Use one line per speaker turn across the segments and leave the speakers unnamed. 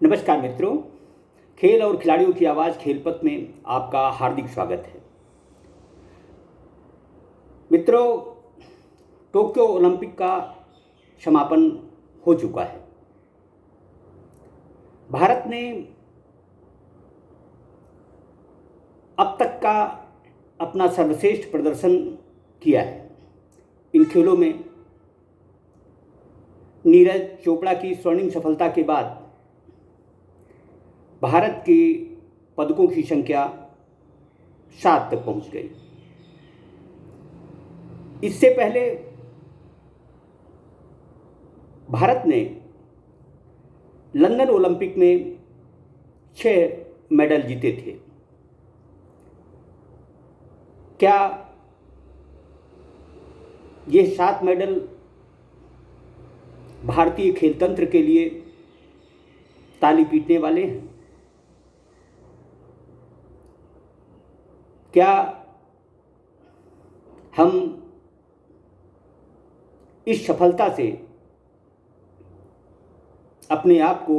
नमस्कार मित्रों, खेल और खिलाड़ियों की आवाज़ खेलपथ में आपका हार्दिक स्वागत है। मित्रों, टोक्यो ओलंपिक का समापन हो चुका है। भारत ने अब तक का अपना सर्वश्रेष्ठ प्रदर्शन किया है। इन खेलों में नीरज चोपड़ा की स्वर्णिम सफलता के बाद भारत की पदकों की संख्या 7 तक पहुंच गई। इससे पहले भारत ने लंदन ओलंपिक में 6 मेडल जीते थे। क्या ये 7 मेडल भारतीय खेलतंत्र के लिए ताली पीटने वाले हैं? क्या हम इस सफलता से अपने आप को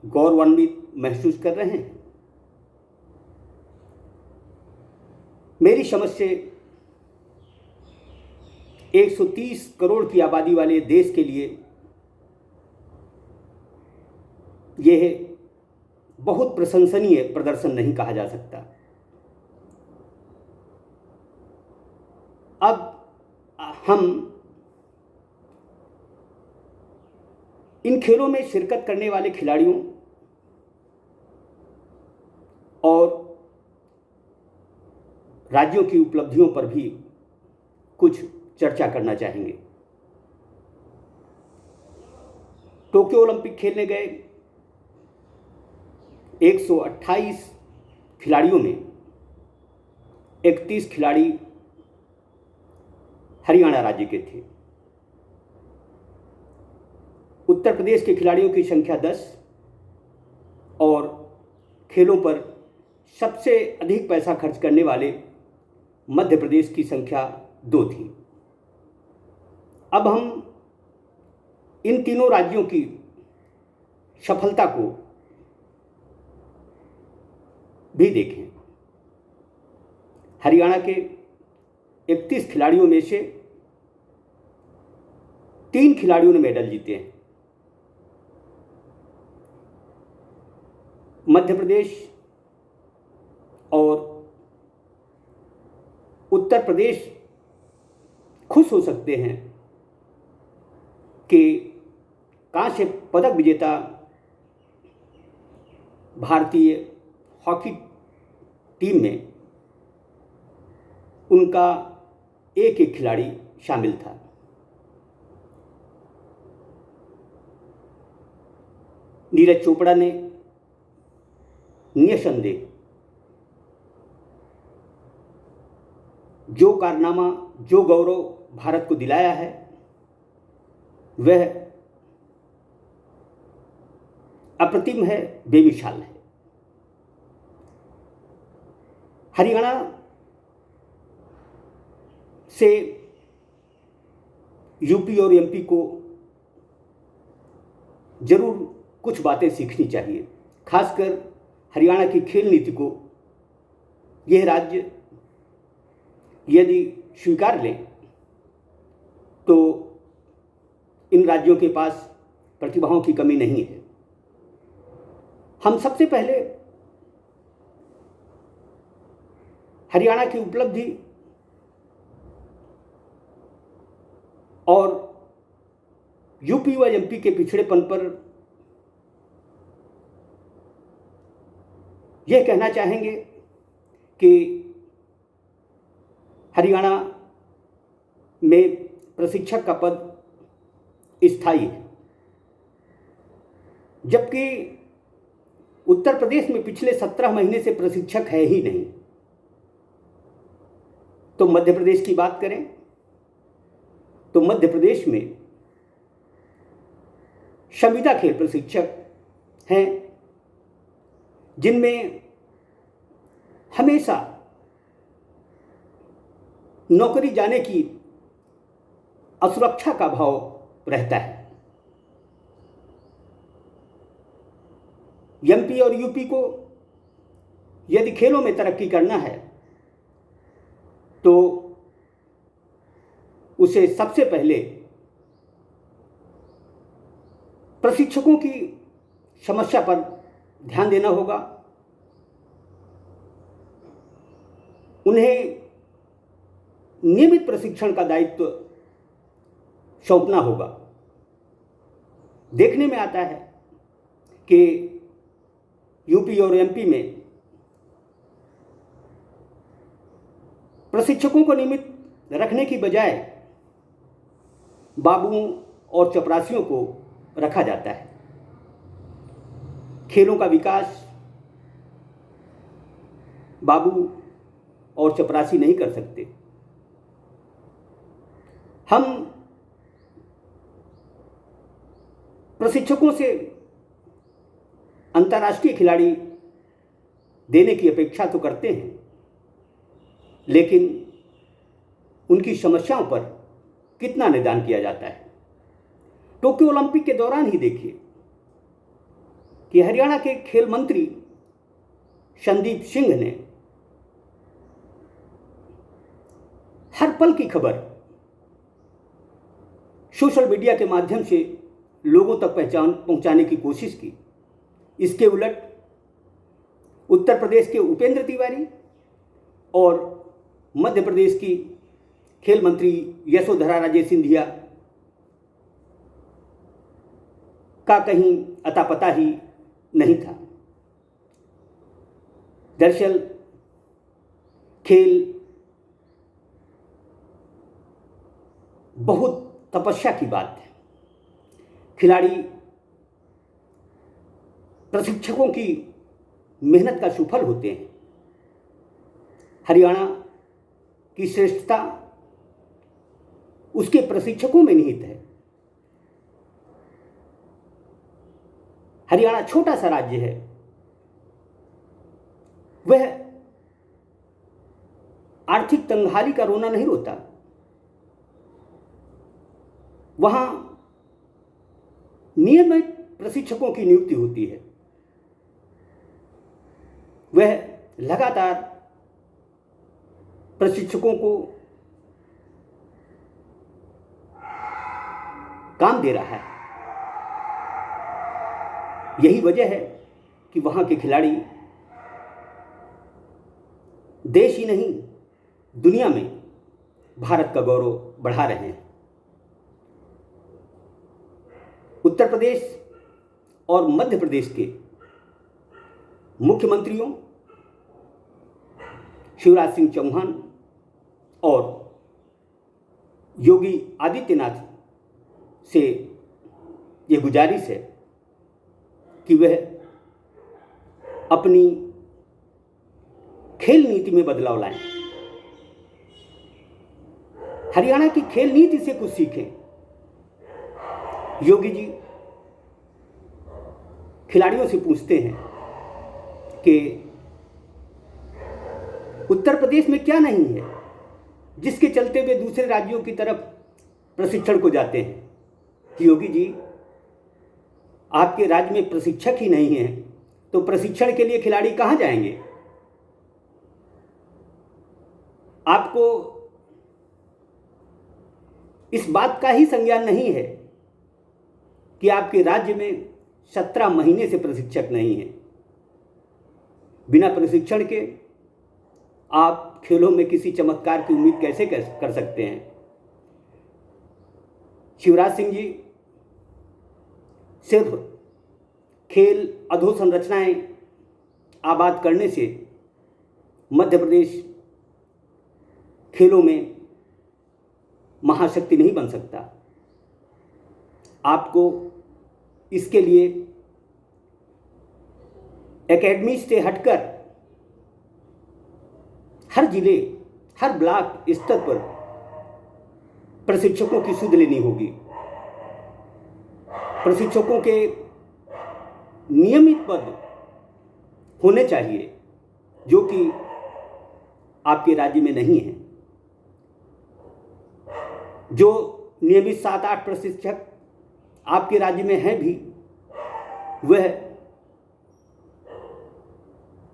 गौरवान्वित महसूस कर रहे हैं? मेरी समझ से 130 करोड़ की आबादी वाले देश के लिए यह बहुत प्रशंसनीय प्रदर्शन नहीं कहा जा सकता। अब हम इन खेलों में शिरकत करने वाले खिलाड़ियों और राज्यों की उपलब्धियों पर भी कुछ चर्चा करना चाहेंगे। टोक्यो ओलंपिक खेलने गए 128 खिलाड़ियों में 31 खिलाड़ी हरियाणा राज्य के थे। उत्तर प्रदेश के खिलाड़ियों की संख्या 10 और खेलों पर सबसे अधिक पैसा खर्च करने वाले मध्य प्रदेश की संख्या 2 थी। अब हम इन तीनों राज्यों की सफलता को भी देखें। हरियाणा के 31 खिलाड़ियों में से 3 खिलाड़ियों ने मेडल जीते हैं। मध्य प्रदेश और उत्तर प्रदेश खुश हो सकते हैं कि कांस्य पदक विजेता भारतीय हॉकी टीम में उनका एक खिलाड़ी शामिल था। नीरज चोपड़ा ने निसंदेह जो कारनामा, जो गौरव भारत को दिलाया है, वह अप्रतिम है, बेमिसाल है। हरियाणा से यूपी और एमपी को जरूर कुछ बातें सीखनी चाहिए। खासकर हरियाणा की खेल नीति को यह राज्य यदि स्वीकार लें तो इन राज्यों के पास प्रतिभाओं की कमी नहीं है। हम सबसे पहले हरियाणा की उपलब्धि और यूपी व एमपी के पिछड़ेपन पर यह कहना चाहेंगे कि हरियाणा में प्रशिक्षक का पद स्थायी है, जबकि उत्तर प्रदेश में पिछले 17 महीने से प्रशिक्षक है ही नहीं। तो मध्य प्रदेश की बात करें तो मध्य प्रदेश में संविदा खेल प्रशिक्षक हैं, जिनमें हमेशा नौकरी जाने की असुरक्षा का भाव रहता है। एमपी और यूपी को यदि खेलों में तरक्की करना है तो उसे सबसे पहले प्रशिक्षकों की समस्या पर ध्यान देना होगा, उन्हें नियमित प्रशिक्षण का दायित्व सौंपना होगा। देखने में आता है कि यूपी और एमपी में प्रशिक्षकों को नियमित रखने की बजाय बाबुओं और चपरासियों को रखा जाता है। खेलों का विकास बाबू और चपरासी नहीं कर सकते। हम प्रशिक्षकों से अंतर्राष्ट्रीय खिलाड़ी देने की अपेक्षा तो करते हैं, लेकिन उनकी समस्याओं पर कितना निदान किया जाता है। टोक्यो ओलंपिक के दौरान ही देखिए कि हरियाणा के खेल मंत्री संदीप सिंह ने हर पल की खबर सोशल मीडिया के माध्यम से लोगों तक पहुंचाने की कोशिश की। इसके उलट उत्तर प्रदेश के उपेंद्र तिवारी और मध्य प्रदेश की खेल मंत्री यशोधरा राजे सिंधिया का कहीं अता पता ही नहीं था। दरअसल खेल बहुत तपस्या की बात है। खिलाड़ी प्रशिक्षकों की मेहनत का सुफल होते हैं। हरियाणा की श्रेष्ठता उसके प्रशिक्षकों में निहित है। हरियाणा छोटा सा राज्य है, वह आर्थिक तंगहाली का रोना नहीं रोता। वहां नियमित प्रशिक्षकों की नियुक्ति होती है। वह लगातार प्रशिक्षकों को काम दे रहा है। यही वजह है कि वहां के खिलाड़ी देश ही नहीं दुनिया में भारत का गौरव बढ़ा रहे हैं। उत्तर प्रदेश और मध्य प्रदेश के मुख्यमंत्रियों शिवराज सिंह चौहान और योगी आदित्यनाथ से ये गुजारिश है कि वह अपनी खेल नीति में बदलाव लाएं। हरियाणा की खेल नीति से कुछ सीखें। योगी जी खिलाड़ियों से पूछते हैं कि उत्तर प्रदेश में क्या नहीं है जिसके चलते वे दूसरे राज्यों की तरफ प्रशिक्षण को जाते हैं। योगी जी, आपके राज्य में प्रशिक्षक ही नहीं है तो प्रशिक्षण के लिए खिलाड़ी कहां जाएंगे? आपको इस बात का ही संज्ञान नहीं है कि आपके राज्य में 17 महीने से प्रशिक्षक नहीं है। बिना प्रशिक्षण के आप खेलों में किसी चमत्कार की उम्मीद कैसे कर सकते हैं? शिवराज सिंह जी सिर्फ खेल अधोसंरचनाएं आबाद करने से मध्य प्रदेश खेलों में महाशक्ति नहीं बन सकता। आपको इसके लिए एकेडमी से हटकर हर जिले, हर ब्लॉक स्तर पर प्रशिक्षकों की सुध लेनी होगी। प्रशिक्षकों के नियमित पद होने चाहिए जो कि आपके राज्य में नहीं है। जो नियमित 7-8 प्रशिक्षक आपके राज्य में हैं भी, वह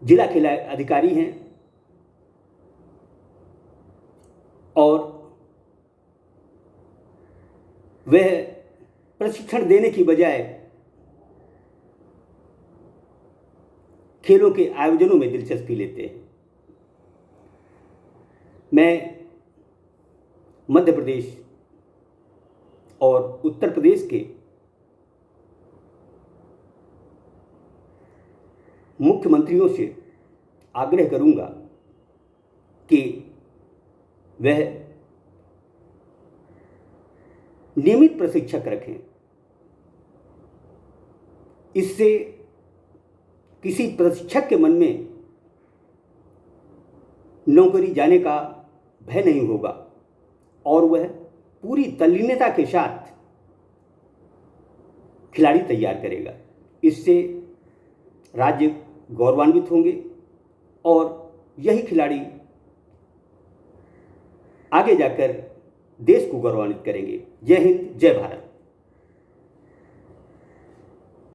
जिला खेल अधिकारी हैं और वह प्रशिक्षण देने की बजाय खेलों के आयोजनों में दिलचस्पी लेते हैं। मैं मध्य प्रदेश और उत्तर प्रदेश के मुख्यमंत्रियों से आग्रह करूंगा कि वह नियमित प्रशिक्षक रखें। इससे किसी प्रशिक्षक के मन में नौकरी जाने का भय नहीं होगा और वह पूरी तल्लीनता के साथ खिलाड़ी तैयार करेगा। इससे राज्य गौरवान्वित होंगे और यही खिलाड़ी आगे जाकर देश को गौरवान्वित करेंगे। जय हिंद, जय भारत।